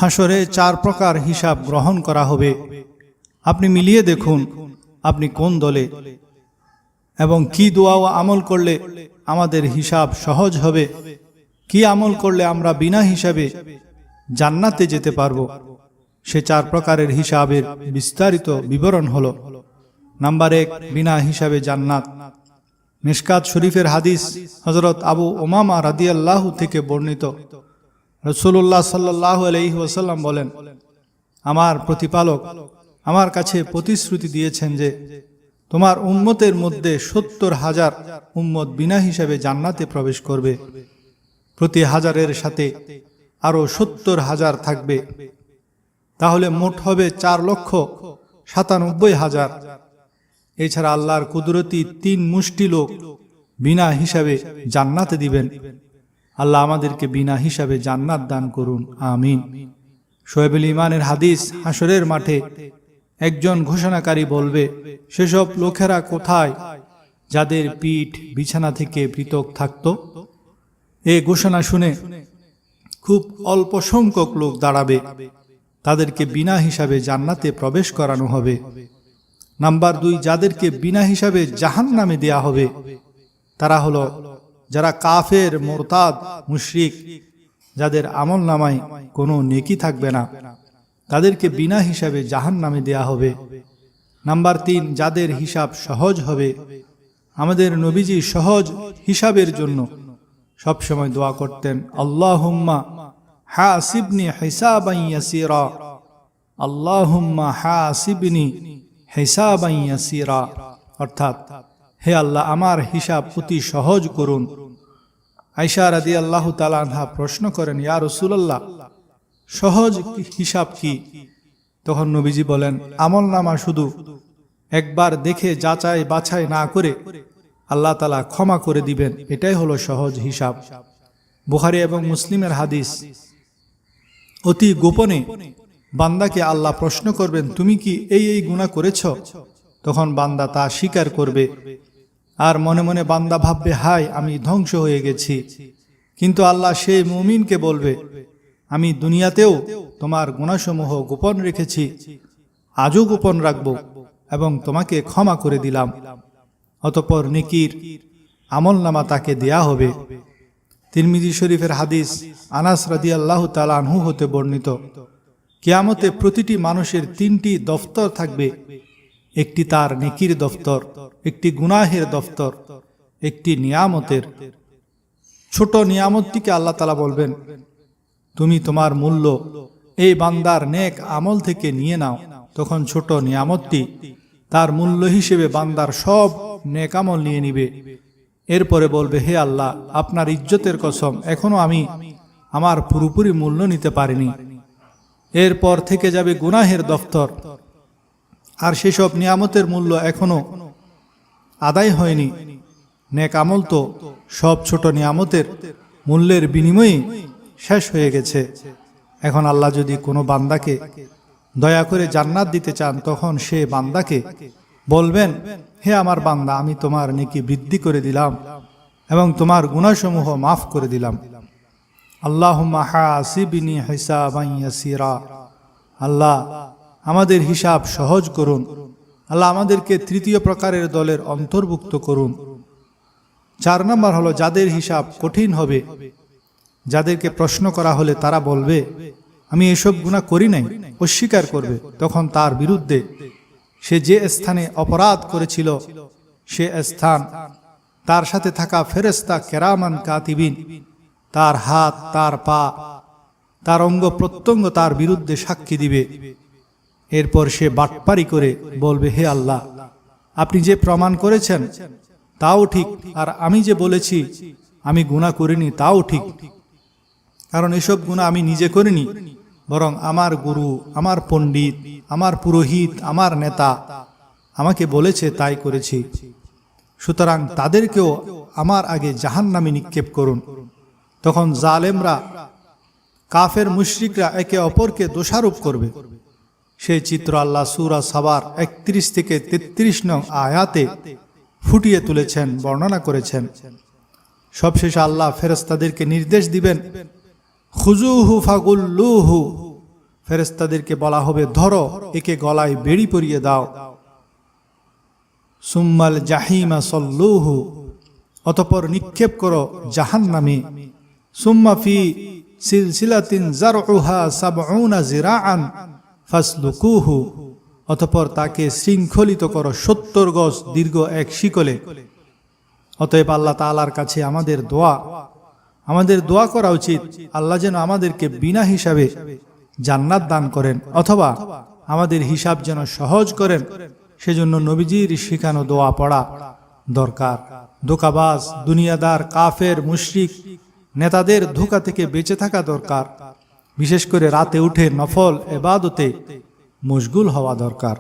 হাসরে 4 প্রকার হিসাব গ্রহণ করা হবে। আপনি মিলিয়ে দেখুন আপনি কোন দলে, এবং কি দোয়া ও আমল করলে আমাদের হিসাব সহজ হবে, কি আমল করলে আমরা বিনা হিসাবে জান্নাতে যেতে পারবো। সে 4 প্রকারের হিসাবের বিস্তারিত বিবরণ হলো। নাম্বার 1, বিনা হিসাবে জান্নাত। মিশকাত শরীফের হাদিস হযরত আবু উমামা রাদিয়াল্লাহু থেকে বর্ণিত। রাসূলুল্লাহ সাল্লাল্লাহু আলাইহি ওয়াসাল্লাম বলেন, আমার প্রতিপালক আমার কাছে প্রতিশ্রুতি দিয়েছেন যে তোমার উম্মতের মধ্যে 70,000 উম্মত বিনা হিসাবে জান্নাতে প্রবেশ করবে। প্রতি হাজারের সাথে আরো 70,000 থাকবে, তাহলে মোট হবে 4,97,000। এছাড়া আল্লাহর কুদরতি 3 মুষ্টি লোক বিনা হিসাবে জান্নাতে দিবেন। আল্লাহ আমাদেরকে বিনা হিসাবে জান্নাত দান করুন, আমিন। শোয়েবুল ইমানের হাদিস, হাসরের মাঠে একজন ঘোষণাকারী বলবে, সেসব লোকেরা কোথায় যাদের পিঠ বিছানা থেকে পৃথক থাকত? এই ঘোষণা শুনে খুব অল্প সংখ্যক লোক দাঁড়াবে, তাদেরকে বিনা হিসাবে জান্নাতে প্রবেশ করানো হবে। নাম্বার 2, যাদেরকে বিনা হিসাবে জাহান্নামে দেয়া হবে তারা হলো যারা কাফের, মুরতাদ, মুশরিক, যাদের আমল নামায় কোনো নেকি থাকবে না, তাদেরকে বিনা হিসাবে জাহান্নামে দেয়া হবে। নাম্বার 3, যাদের হিসাব সহজ হবে। আমাদের নবীজি সহজ হিসাবের জন্য সবসময় দোয়া করতেন, আল্লাহুম্মা হাসিবনি হিসাবান ইয়াসিরা, আল্লাহুম্মা হাসিবনি হিসাবান ইয়াসিরা, অর্থাৎ হে আল্লাহ আমার হিসাব অতি সহজ করুন। আয়েশা রাদিয়াল্লাহু তাআলা আনহা প্রশ্ন করেন, ইয়া রাসূলুল্লাহ সহজ হিসাব কি? তখন নবীজি বলেন, আমলনামা শুধু একবার দেখে যাচাই বাছাই না করে আল্লাহ তাআলা ক্ষমা করে দিবেন, এটাই হলো সহজ হিসাব। বুখারী এবং মুসলিমের হাদিস, অতি গোপনে বান্দাকে আল্লাহ প্রশ্ন করবেন, তুমি কি এই এই গুনাহ করেছ? তখন বান্দা তা স্বীকার করবে, আর মনে মনে বান্দা ভাববে, হায় আমি ধ্বংস হয়ে গেছি। কিন্তু আল্লাহ সেই মুমিনকে বলবে, আমি দুনিয়াতেও তোমার গুনাহসমূহ গোপন রেখেছি, আজও গোপন রাখব এবং তোমাকে ক্ষমা করে দিলাম। অতঃপর নেকির আমলনামা তাকে দেয়া হবে। তিরমিজি শরীফের হাদিস, আনাস রাদিয়াল্লাহু তাআলা আনহু হতে বর্ণিত, কিয়ামতে প্রতিটি মানুষের 3টি দফতর থাকবে। একটি তার নেকির দফতর, একটি গুনাহের দফতর, একটি নিয়ামতের। ছোট নিয়ামতটিকে আল্লাহ তাআলা বলবেন, তুমি তোমার মূল্য এই বান্দার নেক আমল থেকে নিয়ে নাও। তখন ছোট নিয়ামতটি তার মূল্য হিসেবে বান্দার সব নেক আমল নিয়ে নিবে। এরপরে বলবে, হে আল্লাহ আপনার ইজ্জতের কসম, এখনো আমি আমার পুরোপুরি মূল্য নিতে পারিনি। এরপর থেকে যাবে গুনাহের দফতর, আর সেসব নিয়ামতের মূল্য এখনো আদায় হয়নি। নেক আমল তো সব ছোট নিয়ামতের মূল্যের বিনিময়ে শেষ হয়ে গেছে। এখন আল্লাহ যদি কোনো বান্দাকে দয়া করে জান্নাত দিতে চান, তখন সে বান্দাকে বলবেন, হে আমার বান্দা আমি তোমার নেকি বৃদ্ধি করে দিলাম এবং তোমার গুনাহসমূহ মাফ করে দিলাম। আল্লাহুম্মা হাসিবনি হিসাবান ইয়াসিরা, আল্লাহ আমাদের হিসাব সহজ করুন। আল্লাহ আমাদেরকে 3য় প্রকারের দলের অন্তর্ভুক্ত করুন। 4 নম্বর হলো যাদের হিসাব কঠিন হবে। যাদেরকে প্রশ্ন করা হলে তারা বলবে, আমি এসব গুনাহ করি নাই, অস্বীকার করবে। তখন তার বিরুদ্ধে সে যে স্থানে অপরাধ করেছিল সে স্থান, তার সাথে থাকা ফেরেশতা কেরামান কাতিবিন, তার হাত, তার পা, তার অঙ্গ প্রত্যঙ্গ তার বিরুদ্ধে সাক্ষী দিবে। এরপর সে বাটপারি করে বলবে, হে আল্লাহ আপনি যে প্রমাণ করেছেন তাও ঠিক, আর আমি যে বলেছি আমি গুনাহ করিনি তাও ঠিক। কারণ এসব গুনাহ আমি নিজে করিনি, বরং আমার গুরু, আমার পণ্ডিত, আমার পুরোহিত, আমার নেতা আমাকে বলেছে তাই করেছি। সুতরাং তাদেরকেও আমার আগে জাহান্নামে নিক্ষেপ করুন। তখন জালেমরা, কাফের মুশরিকরা একে অপরকে দোষারোপ করবে। সেই চিত্র আল্লাহ সূরা সাবার 31 থেকে 33 নং আয়াতে ফুটিয়ে তুলেছেন, বর্ণনা করেছেন। সবশেষে আল্লাহ ফেরেশতাদেরকে নির্দেশ দিবেন, খুজুহু ফাগুল্লুহু, ফেরেশতাদেরকে বলা হবে, ধরো একে গলায় বেড়ি পরিয়ে দাও। সুম্মাল জাহিমা সল্লুহু, অতঃপর নিক্ষেপ করো জাহান্নামে। সুম্মা ফি সিলসিলাতিন যারউহা সাবউনা জিরাআন ফাসলুকুহু, অতঃপর তাকে শৃঙ্খলিত করো 70 গজ দীর্ঘ এক শিকলে। অতএব আল্লাহ তাআলার কাছে আমাদের দোয়া করা উচিত, আল্লাহ যেন আমাদেরকে বিনা হিসাবে জান্নাত দান করেন, অথবা আমাদের হিসাব যেন সহজ করেন। সেজন্য নবীজির শিখানো দোয়া পড়া দরকার। ধোঁকাবাজ, দুনিয়াদার, কাফের, মুশরিক নেতাদের ধোঁকা থেকে বেঁচে থাকা দরকার। বিশেষ করে রাতে উঠে নফল ইবাদতে মশগুল হওয়া দরকার।